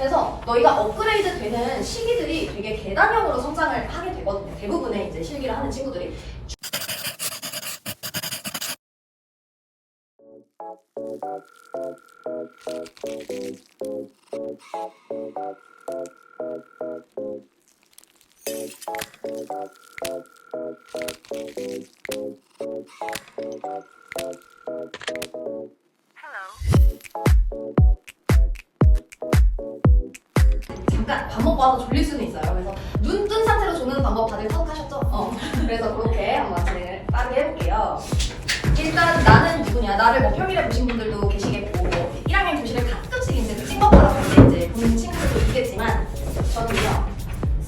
그래서 너희가 업그레이드 되는 시기들이 되게 계단형으로 성장을 하게 되거든요. 대부분의 이제 실기를 하는 친구들이. 잠깐 밥 먹고 와서 졸릴 수는 있어요. 그래서 눈 뜬 상태로 조는 방법 다들 터득하셨죠? 그래서 그렇게 한번 진행을 빠르게 해볼게요. 일단 나는 누구냐? 나를 뭐 평일에 보신 분들도 계시겠고 1학년 교실을 가끔씩 이제 찍먹하러 갈 때 이제 보는 친구들도 있겠지만 저는요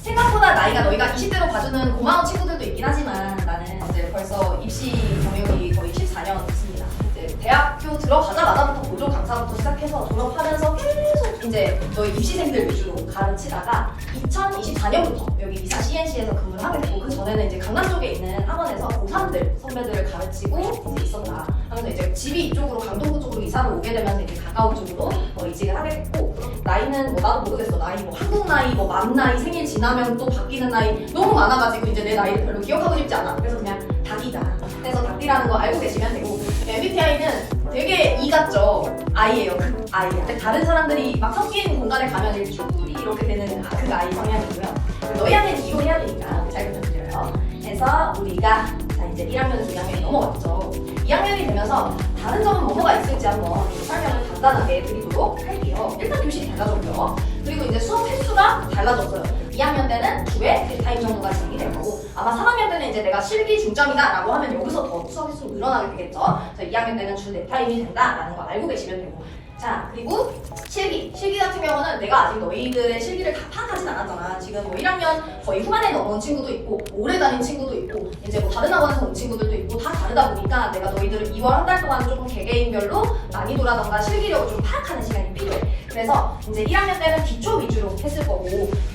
생각보다 나이가 너희가 20대로 봐주는 고마운 친구들도 있긴 하지만 나는 이제 벌써 입시 경력이 거의 14년 됐습니다. 이제 대학교 들어가자마자부터 보조 강사부터 시작해서 졸업하면서 계속 이제 너희 입시생들 위주로 가르치다가 2024년부터 여기 미사 CNC에서 근무를 하게 되고 그 전에는 이제 강남 쪽에 있는 학원에서 고3들 선배들을 가르치고 이제 있었다 하면서 이제 집이 이쪽으로 강동구 쪽으로 이사를 오게 되면서 이제 가까운 쪽으로 이직을 하게 됐고 나이는 뭐 나도 모르겠어. 나이 뭐 한국 나이 뭐 만 나이 생일 지나면 또 바뀌는 나이 너무 많아가지고 이제 내 나이를 별로 기억하고 싶지 않아. 그래서 그냥 닭이다. 그래서 닭이라는 거 알고 계시면 되고 MBTI는 되게 이 같죠. I예요. 그 I야. 다른 사람들이 막 섞인 공간에 가면 이렇게 쭈구리 이렇게 되는 그 I 성향이고요. 너희한테는 E로 해야 되니까 잘 부탁드려요. 그래서 우리가 자 이제 1학년에서 2학년이 넘어갔죠. 2학년이 되면서 다른 점은 뭐가 있을지 한번 설명을 간단하게 드리도록 할게요. 일단 교실이 달라졌고요. 그리고 이제 수업 횟수가 달라졌어요. 2학년 때는 주에 1타임 정도가 진행이 될 거고 아마 3학년 때는 이제 내가 실기 중점이다 라고 하면 여기서 더 수업 횟수가 늘어나게 되겠죠. 그래서 2학년 때는 주 4타임이 된다라는 거 알고 계시면 되고 자 그리고 실기 같은 경우는 내가 아직 너희들의 실기를 다 파악하진 않았잖아. 지금 뭐 1학년 거의 후반에 넘어온 친구도 있고 오래 다닌 친구도 있고 이제 뭐 다른 학원에서 온 친구들도 있고 다 다르다 보니까 내가 너희들을 2월 한 달 동안 조금 개개인별로 난이도라던가 실기력을 좀 파악하는 시간이 필요해. 그래서 이제 1학년 때는 기초 위주로 했을 거고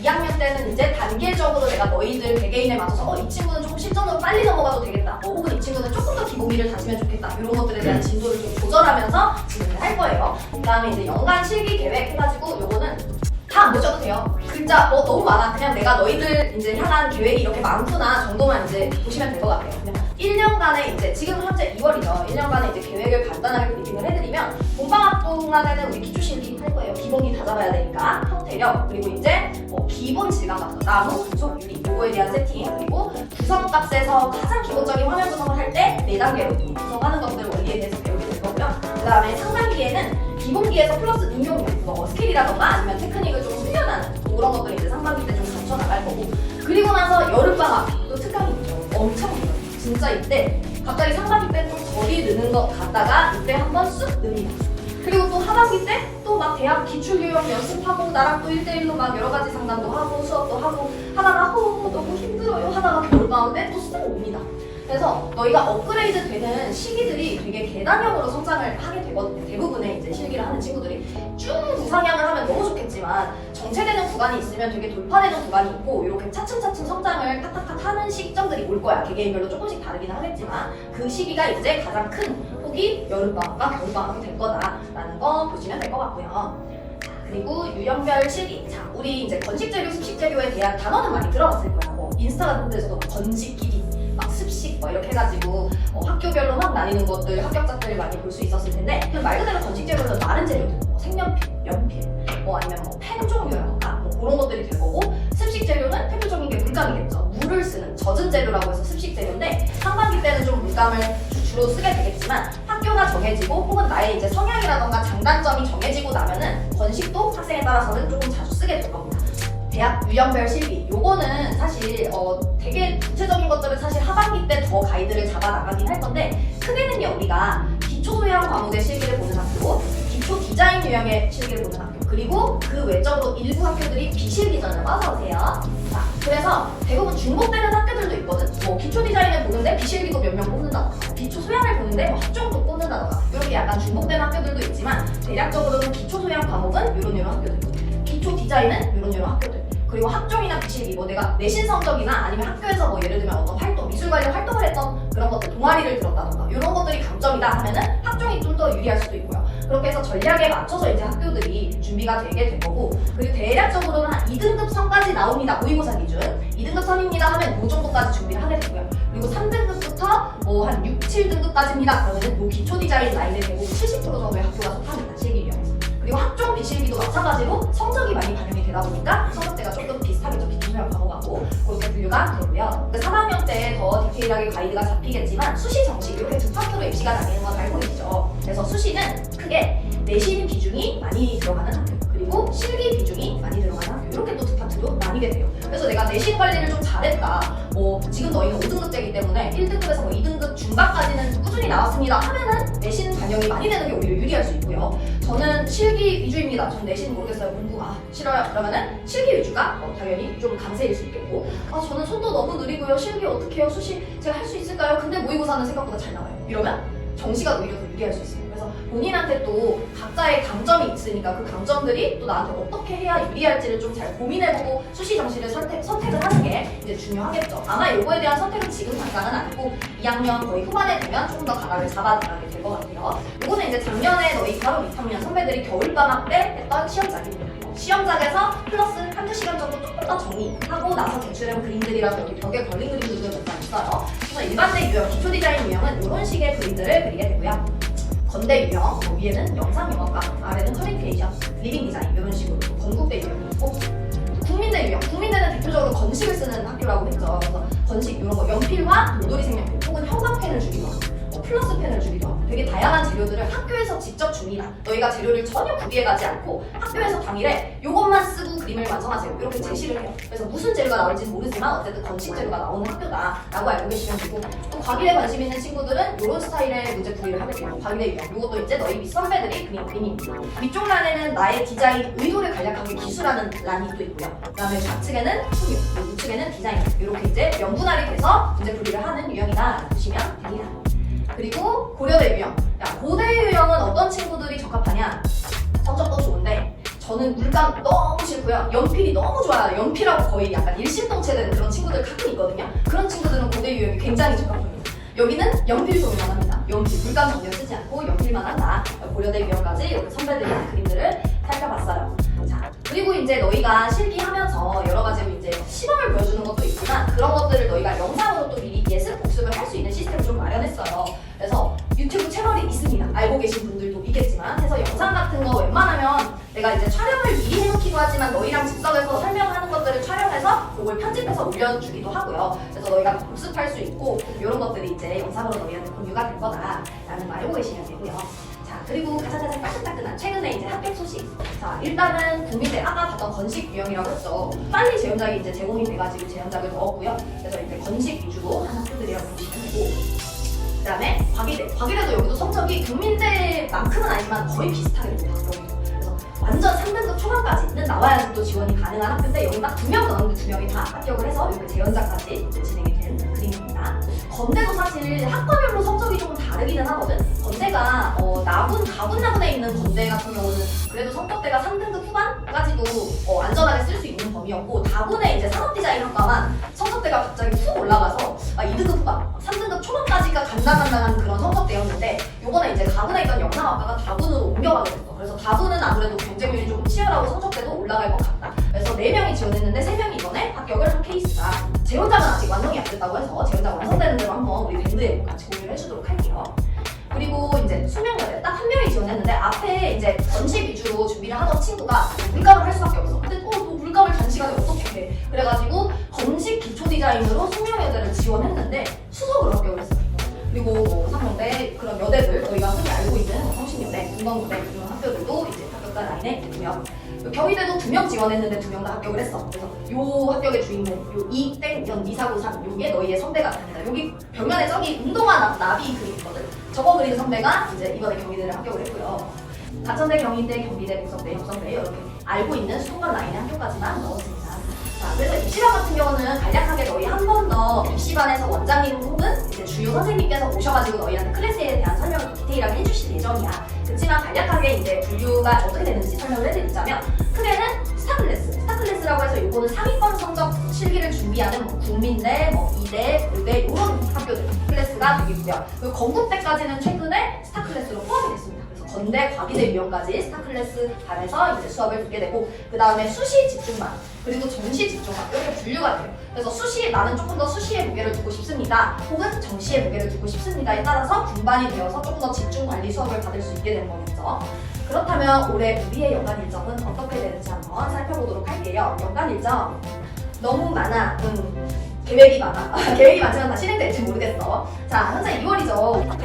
2학년 때는 이제 단계적으로 내가 너희들 개개인에 맞춰서 이 친구는 조금 실전으로 빨리 넘어가도 되겠다. 혹은 이 친구는 조금 더 기본기를 다지면 좋겠다. 이런 것들에 대한 진도를 좀 조절하면서 진행을 할 거예요. 그 다음에 이제 연간 실기 계획 해가지고 요거는 다 안 보셔도 돼요. 글자 너무 많아. 그냥 내가 너희들 이제 향한 계획이 이렇게 많구나 정도만 이제 보시면 될 것 같아요. 그냥 1년간의 이제 지금 현재 2월이죠. 1년간의 이제 계획을 간단하게 브리핑을 해드리면 본방학 동안에는 우리 기초 실기 할 거예요. 기본기 다 잡아야 되니까 형태력 그리고 이제 기본 질감 같은 거 나무, 금속, 유리 요거에 대한 세팅 그리고 구성값에서 가장 기본적인 화면 구성을 할 때 4단계로 구성하는 것들 원리에 대해서 배우게 될 거고요. 그 다음에 상반기에는 기본기에서 플러스 응용 스킬이라던가 아니면 테크닉을 좀 훈련하는 그런 것들이 이제 상반기 때 좀 갖춰 나갈 거고 그리고 나서 여름방학 또 특강이 있죠. 엄청 길어요. 진짜 이때 갑자기 상반기 때 좀 덜이 느는 것 같다가 이때 한번 쑥 늡니다. 그리고 또 하반기 때 또 막 대학 기출교육 연습하고 나랑 또 1대1로 막 여러 가지 상담도 하고 수업도 하고 하다가 너무 힘들어요 하다가 겨울방학 때 또 쑥 옵니다. 그래서 너희가 업그레이드 되는 시기들이 되게 계단형으로 성장을 하게 되거든요. 대부분의 이제 실기를 하는 친구들이 쭉 우상향을 하면 너무 좋겠지만 정체되는 구간이 있으면 되게 돌파되는 구간이 있고 이렇게 차츰차츰 성장을 탁탁탁 하는 시점들이 올 거야. 개개인별로 조금씩 다르긴 하겠지만 그 시기가 이제 가장 큰 폭이 여름방학과 겨울방학이 될 거다라는 거 보시면 될 것 같고요. 그리고 유형별 실기. 자, 우리 이제 건식재료, 습식재료에 대한 단어는 많이 들어봤을 거야. 뭐 인스타 같은 데서도 건식기기 습식 이렇게 해가지고 학교별로 막 나뉘는 것들 합격자들 많이 볼 수 있었을 텐데 그냥 말 그대로 건식 재료는 마른 재료들 색연필, 연필 아니면 펜 종류라던가 그런 것들이 될 거고 습식 재료는 대표적인 게 물감이겠죠. 물을 쓰는 젖은 재료라고 해서 습식 재료인데 상반기 때는 좀 물감을 주로 쓰게 되겠지만 학교가 정해지고 혹은 나의 이제 성향이라던가 장단점이 정해지고 나면은 건식도 학생에 따라서는 조금 자주 쓰게 될 겁니다. 대학 유형별 실기 요거는 사실 되게 구체적인 것들은 사실 하반기 때 더 가이드를 잡아 나가긴 할 건데 크게는요 우리가 기초 소양 과목의 실기를 보는 학교 기초 디자인 유형의 실기를 보는 학교 그리고 그 외적으로 일부 학교들이 비실기전을 어서오세요. 자 그래서 대부분 중복되는 학교들도 있거든. 뭐 기초 디자인을 보는데 비실기도 몇 명 뽑는다던가 기초 소양을 보는데 뭐 학종도 뽑는다던가 이렇게 약간 중복되는 학교들도 있지만 대략적으로는 기초 소양 과목은 요런 학교들 기초 디자인은 요런 학교들 그리고 학종이나 비실기 뭐 내가 내신 성적이나 아니면 학교에서 뭐 예를 들면 어떤 활동 미술 관련 활동을 했던 그런 것들 동아리를 들었다던가 이런 것들이 강점이다 하면은 학종이 좀 더 유리할 수도 있고요. 그렇게 해서 전략에 맞춰서 이제 학교들이 준비가 되게 될 거고, 그리고 대략적으로는 한 2등급 선까지 나옵니다. 모의고사 기준 2등급 선입니다 하면 이 정도까지 준비를 하게 되고요. 그리고 3등급부터 뭐 한 6, 7등급까지입니다. 그러면 이 기초 디자인 라인에 대부분 70% 정도의 학교가 속합니다. 실기 유형에서. 그리고 학종 비실기도 마찬가지로 성적이 많이 반영이 되다 보니까 성적대가 조금 비슷하겠죠. 기초수학 과목하고 그렇게 분류가 되고요. 3학년 때 더 디테일하게 가이드가 잡히겠지만 수시, 정시 이렇게 두 파트로 입시가 나뉘는 건 알고 계시죠. 그래서 수시는 크게 내신 비중이 많이 들어가는 학교, 그리고 실기 비중이 많이 들어가는 학교, 이렇게 또 두 파트로 나뉘게 돼요. 그래서 내가 내신 관리를 좀 잘했다, 뭐 지금 너희는 5등급제이기 때문에 1등급에서 뭐 2등급 중반까지는 꾸준히 나왔습니다 하면은 내신 반영이 많이 되는 게 오히려 유리할 수 있고요. 저는 실기 위주입니다. 전 내신 모르겠어요. 공부 싫어요. 그러면은 실기 위주가 당연히 좀 강세일 수 있겠고, 저는 손도 너무 느리고요. 실기 어떻게 해요? 수시 제가 할 수 있을까요? 근데 모의고사는 생각보다 잘 나와요. 이러면 정시가 오히려 더 유리할 수 있어요. 그래서 본인한테 또 각자의 강점이 있으니까 그 강점들이 또 나한테 어떻게 해야 유리할지를 좀 잘 고민해보고 수시, 정시를 선택을 하는 게 이제 중요하겠죠. 아마 이거에 대한 선택은 지금 당장은 아니고 2학년 거의 후반에 되면 조금 더 가닥을 잡아나가게 될 것 같아요. 이거는 이제 작년에 너희 바로 2학년 선배들이 겨울방학 때 했던 시험작입니다. 시험작에서 플러스 한두 시간 정도 조금 더 정리하고 나서 제출한 그림들이라고 여기 벽에 걸린 그림들도 몇 장 있어요. 그래서 일반대 유형, 기초 디자인 유형은 이런 식의 그림들을 그리게 되고요. 건대 유형, 위에는 영상 영어과, 아래는 커뮤니케이션, 리빙 디자인 이런 식으로 건국대 유형이 있고, 국민대 유형, 국민대는 대표적으로 건식을 쓰는 학교라고 했죠. 그래서 건식 이런 거 연필과 돌돌이 색연필 혹은 형광펜을 주기도 하고 플러스 펜을 주기도 하고 되게 다양한 재료들을 학교에서 직접 줍니다. 너희가 재료를 전혀 구비해가지 않고 학교에서 당일에 이것만 쓰고 그림을 완성하세요. 이렇게 제시를 해요. 그래서 무슨 재료가 나올지는 모르지만 어쨌든 건식 재료가 나오는 학교다라고 알고 계시면 되고, 또 과기에 관심 있는 친구들은 이런 스타일의 문제 풀이를 하게 돼요. 과기대 유형. 이것도 이제 너희 밑 선배들이 그린 그림입니다. 위쪽 란에는 나의 디자인 의도를 간략하게 기술하는 란이 또 있고요. 그다음에 좌측에는 풍요, 우측에는 디자인, 이렇게 이제 명분할이 돼서 문제 풀이를 하는 유형이다 보시면 됩니다. 그리고 고려대 유형. 고대 유형은 어떤 친구들이 적합하냐? 성적도 좋은데 저는 물감 너무 싫고요. 연필이 너무 좋아요. 연필하고 거의 약간 일심동체되는 그런 친구들 가끔 있거든요. 그런 친구들은 고대 유형이 굉장히 적합합니다. 여기는 연필 소리만 합니다. 연필, 물감 전혀 쓰지 않고 연필만 한다. 고려대 유형까지 이렇게 선배들이 그림들을 살펴봤어요. 자, 그리고 이제 너희가 실기하면서 여러 가지로 이제 시범을 보여주는 것도 있지만 그런 것들을 너희가 영상으로 또 미리 예습 복습을 할 수 있는 시스템을 좀 마련했어요. 그래서 유튜브 채널이 있습니다. 알고 계신 분들도 있겠지만, 해서 영상 같은 거 웬만하면 내가 이제 촬영을 미리 해놓기도 하지만 너희랑 즉석에서 설명하는 것들을 촬영해서 그걸 편집해서 올려주기도 하고요. 그래서 너희가 복습할 수 있고 이런 것들이 이제 영상으로 너희한테 공유가 될 거다라는 거 알고 계시면 되고요. 자, 그리고 가장 따끈따끈한 최근에 이제 합격 소식. 자, 일단은 국민대 아까 봤던 건식 유형이라고 했죠. 빨리 재현작이 이제 제공이 돼가지고 재현작을 넣었고요. 그래서 이제 건식 위주로 한 학교들이라고 보시면 되고, 그 다음에 과기대도 여기도 성적이 국민대만큼은 아니지만 거의 비슷하게 됩니다. 그래서 완전 3등급 초반까지는 나와야지 또 지원이 가능한 학교인데 여기 딱 2명 나오는데 2명이 다 합격을 해서 이렇게 재연작까지 이제 진행이 된 그림입니다. 건대도 사실 학과별로 성적이 조금 다르기는 하거든. 건대가 가군나군에 있는 건대 같은 경우는 그래도 성적대가 3등급 후반까지도 안전하게 쓸 수 있는 범위였고, 다군의 이제 산업디자인 학과만 성적대가 갑자기 훅 올라가서 2등급 후반, 3등급 초반까지가 간당간당한 그런 성적대였는데, 요번에 이제 가군에 있던 영상학과가 다군으로 옮겨가게 됐어. 그래서 다군은 아무래도 경쟁률이 좀 치열하고 성적대도 올라갈 것 같다. 그래서 4명이 지원했는데 3명이 이번에 합격을 한 케이스다. 재원작은 아직 완성이 안 됐다고 해서 재원작 완성되는 대로 한번 우리 밴드에 같이 공유를 해주도록 할게요. 그리고 이제 수명여대 딱 1명이 지원했는데 앞에 이제 건식 위주로 준비를 하던 친구가 물감을 할 수밖에 없어. 근데 또 물감을 단시간에 어떻게 해? 그래가지고 건식 기초 디자인으로 수명여대를 지원했는데 수석으로 합격을 했어요. 그리고 뭐 상명대 그런 여대들 저희가 흔히 알고 있는 성신여대, 동덕여대 이런 학교들도 이제 합격자 라인에 있고요. 경희대도 2명 지원했는데 2명 다 합격을 했어. 그래서 요 합격의 주인공, 요 2땡2493 요게 너희의 선배가 됩니다. 여기 벽면에 저기 운동화 나비 그림 있거든. 저거 그린 선배가 이제 이번에 경희대를 합격을 했고요. 가천대, 경희대, 경비대, 백석대, 혁성대 이렇게 알고 있는 수도권 라인의 학교까지만 넣었습니다. 자, 그래서 입시반 같은 경우는 간략하게 너희 한 번 더 입시반에서 원장님 혹은 이제 주요 선생님께서 오셔가지고 너희한테 클래스에 대한 설명을 디테일하게 해주실 예정이야. 그렇지만 간략하게 이제 분류가 어떻게 되는지 설명을 해드리자면, 크게는 스타클래스라고 해서 요거는 상위권 성적 실기를 준비하는 뭐 국민대, 뭐 이대, 고대 이런 학교들 클래스가 되겠고요. 그리고 건국대까지는 최근에 스타클래스로 포함이 됐습니다. 그래서 건대 과기대 유형까지 스타 클래스 반에서 이제 수업을 듣게 되고, 그 다음에 수시 집중반 그리고 정시 집중반 이렇게 분류가 돼요. 그래서 수시, 나는 조금 더 수시에 무게를 두고 싶습니다, 혹은 정시에 무게를 두고 싶습니다에 따라서 분반이 되어서 조금 더 집중 관리 수업을 받을 수 있게 되는 거겠죠. 그렇다면 올해 우리의 연간 일정은 어떻게 되는지 한번 살펴보도록 할게요. 연간 일정 너무 많아. 계획이 많아. 계획이 많지만 다 실행될지 모르겠어. 자, 현재 2월이죠.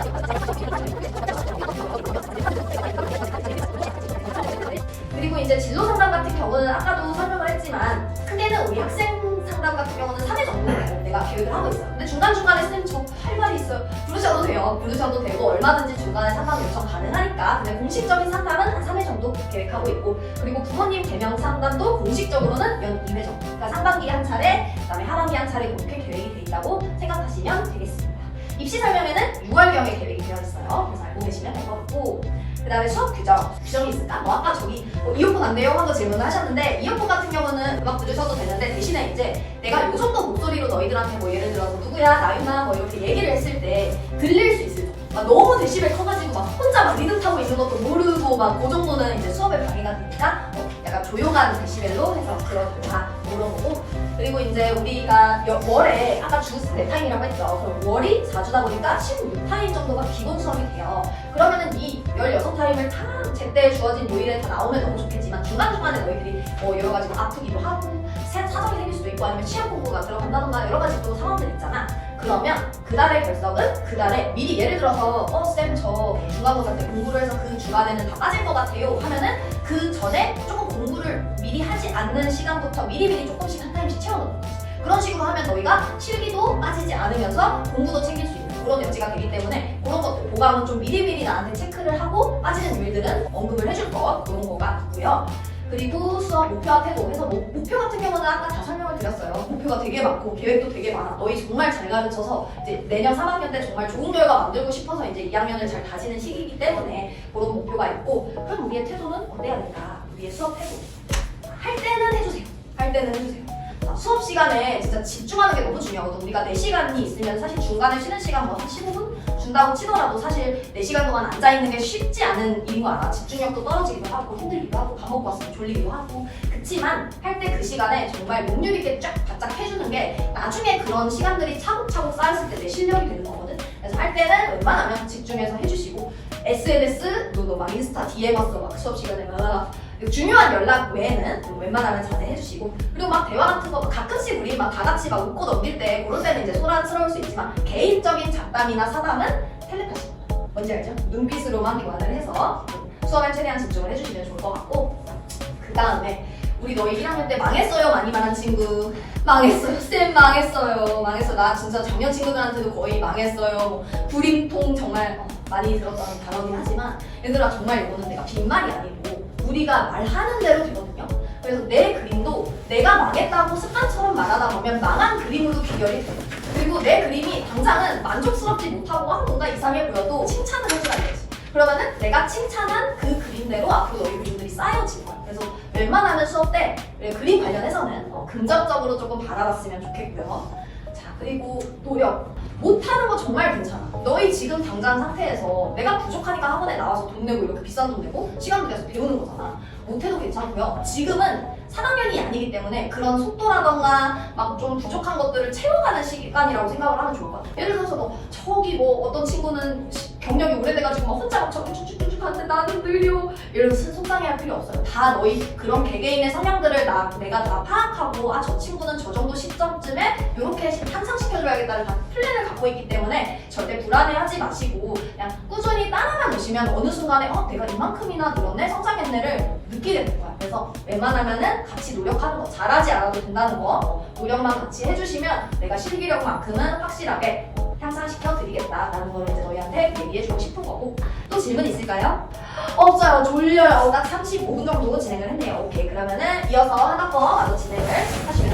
그리고 이제 진로 상담 같은 경우는 아까도 설명을 했지만 크게는 우리 학생 상담 같은 경우는 3회 정도 내가 계획을 하고 있어요. 근데 중간중간에 선생님 저 할 말이 있어요. 부르셔도 돼요. 부르셔도 되고 얼마든지 중간에 상담 요청 가능하니까. 근데 공식적인 상담은 한 3회 정도 계획하고 있고, 그리고 부모님 대면 상담도 공식적으로는 연 2회 정도. 그러니까 상반기 한 차례, 그다음에 하반기 한 차례 그렇게 계획이 돼 있다고 생각하시면 되겠습니다. 입시 설명회는 6월경에 계획이 되어 있어요. 그래서 알고 계시면 될 것 같고, 그 다음에 수업 규정이 있을까? 아까 저기 이어폰 안 돼요? 하고 질문을 하셨는데, 이어폰 같은 경우는 음악 들으셔도 되는데 대신에 이제 내가 요 정도 목소리로 너희들한테 뭐 예를 들어서 누구야, 나윤아 뭐 이렇게 얘기를 했을 때 들릴 수 있을 정도. 너무 데시벨 커가지고 막 혼자 막 리듬 타고 있는 것도 모르고 막 그 정도는 이제 수업에 방해가 되니까 약간 조용한 데시벨로 해서 들어준다 그런 거고. 그리고 이제 우리가 월에 아까 주 4타임이라고 했죠. 그럼 월이 4주다 보니까 16타임 정도가 기본 수업이 돼요. 그러면은 이 16타임을 다 제때 주어진 요일에 다 나오면 너무 좋겠지만, 중간중간에 너희들이 뭐 여러 가지 아프기도 하고 사정이 생길 수도 있고 아니면 시험 공부가 들어간다던가 여러 가지 또 상황들 있잖아. 그러면 그달의 결석은 그달에 미리, 예를 들어서 쌤 저 중간고사 때 공부를 해서 그 주간에는 다 빠질 것 같아요 하면은 그 전에 조금 공부를 미리 하지 않는 시간부터 미리미리 조금씩 한 타임씩 채워놓는 거지. 그런 식으로 하면 너희가 실기도 빠지지 않으면서 공부도 챙길 수 있는 그런 여지가 되기 때문에, 그런 것들 보강은 좀 미리미리 나한테 체크를 하고 빠지는 요일들은 언급을 해줄 것, 그런 거가 있고요. 그리고 수업 목표와 태도 해서 목표 같은 경우는 아까 다 설명을 드렸어요. 목표가 되게 많고 계획도 되게 많아. 너희 정말 잘 가르쳐서 이제 내년 3학년 때 정말 좋은 결과 만들고 싶어서 이제 2학년을 잘 다지는 시기이기 때문에 그런 목표가 있고, 그럼 우리의 태도는 어때야 될까? 우리의 수업 태도. 할 때는 해주세요. 할 때는 해주세요. 수업 시간에 진짜 집중하는 게 너무 중요하거든. 우리가 4시간이 있으면 사실 중간에 쉬는 시간 뭐 한 15분 준다고 치더라도 사실 4시간 동안 앉아있는 게 쉽지 않은 일인 거 알아. 집중력도 떨어지기도 하고 힘들기도 하고 밥 먹고 왔으면 졸리기도 하고. 그치만 할 때 그 시간에 정말 능률 있게 쫙 바짝 해주는 게 나중에 그런 시간들이 차곡차곡 쌓였을 때 내 실력이 되는 거거든. 그래서 할 때는 웬만하면 집중해서 해주시고, SNS, 너 막 인스타 DM 왔어 막 수업 시간에 막 중요한 연락 외에는 웬만하면 자제해주시고, 그리고 막 대화 같은 거 가끔씩 우리 막 다 같이 막 웃고 넘길 때 그럴 때는 이제 소란스러울 수 있지만, 개인적인 잡담이나 사담은 텔레파시, 뭔지 알죠? 눈빛으로만 교환을 해서 수업에 최대한 집중을 해주시면 좋을 것 같고, 그 다음에 우리 너희 1학년 때 망했어요 많이 말한 친구, 망했어요 쌤 망했어요 나 진짜 작년 친구들한테도 거의 망했어요 뭐 불임통 정말 많이 들었던 단어긴 하지만, 얘들아 정말 이거는 내가 빈말이 아니고 우리가 말하는 대로 되거든요. 그래서 내 그림도 내가 망했다고 습관처럼 말하다 보면 망한 그림으로 귀결이 돼요. 그리고 내 그림이 당장은 만족스럽지 못하고 뭔가 이상해 보여도 칭찬을 해줘야 되지. 그러면은 내가 칭찬한 그 그림대로 앞으로 너희 그림들이 쌓여질 거야. 그래서 웬만하면 수업 때 그림 관련해서는 긍정적으로 조금 바라봤으면 좋겠고요. 자, 그리고 노력. 못하는 거 정말 괜찮아. 너희 지금 당장 상태에서 내가 부족하니까 학원에 나와서 돈 내고 이렇게 비싼 돈 내고 시간도 내서 배우는 거잖아. 못해도 괜찮고요. 지금은 3학년이 아니기 때문에 그런 속도라던가 막 좀 부족한 것들을 채워가는 시간이라고 생각을 하면 좋을 것 같아. 예를 들어서 뭐 저기 뭐 어떤 친구는 경력이 오래돼가지고 막 혼자 막 저기 쭉쭉쭉 하는데 나는 느려, 이러면서 속상해할 필요 없어요. 다 너희 그런 개개인의 성향들을 내가 다 파악하고, 아 저 친구는 저 정도 시점쯤에 이렇게 향상시켜줘야겠다는 다 플랜을 갖고 있기 때문에 절대 불안해하지 마시고 그냥 꾸준히 따라만 오시면 어느 순간에 내가 이만큼이나 늘었네, 성장했네를 느끼게 될 거야. 그래서 웬만하면은 같이 노력하는 거, 잘하지 않아도 된다는 거, 노력만 같이 해주시면 내가 실기력만큼은 확실하게 향상시켜 드리겠다라는 걸 이제 너희한테 얘기해주고 싶은 거고. 또 질문 있을까요? 없어요. 졸려요. 딱 35분 정도 진행을 했네요. 오케이, 그러면은 이어서 하나 거 마저 진행을 하시죠.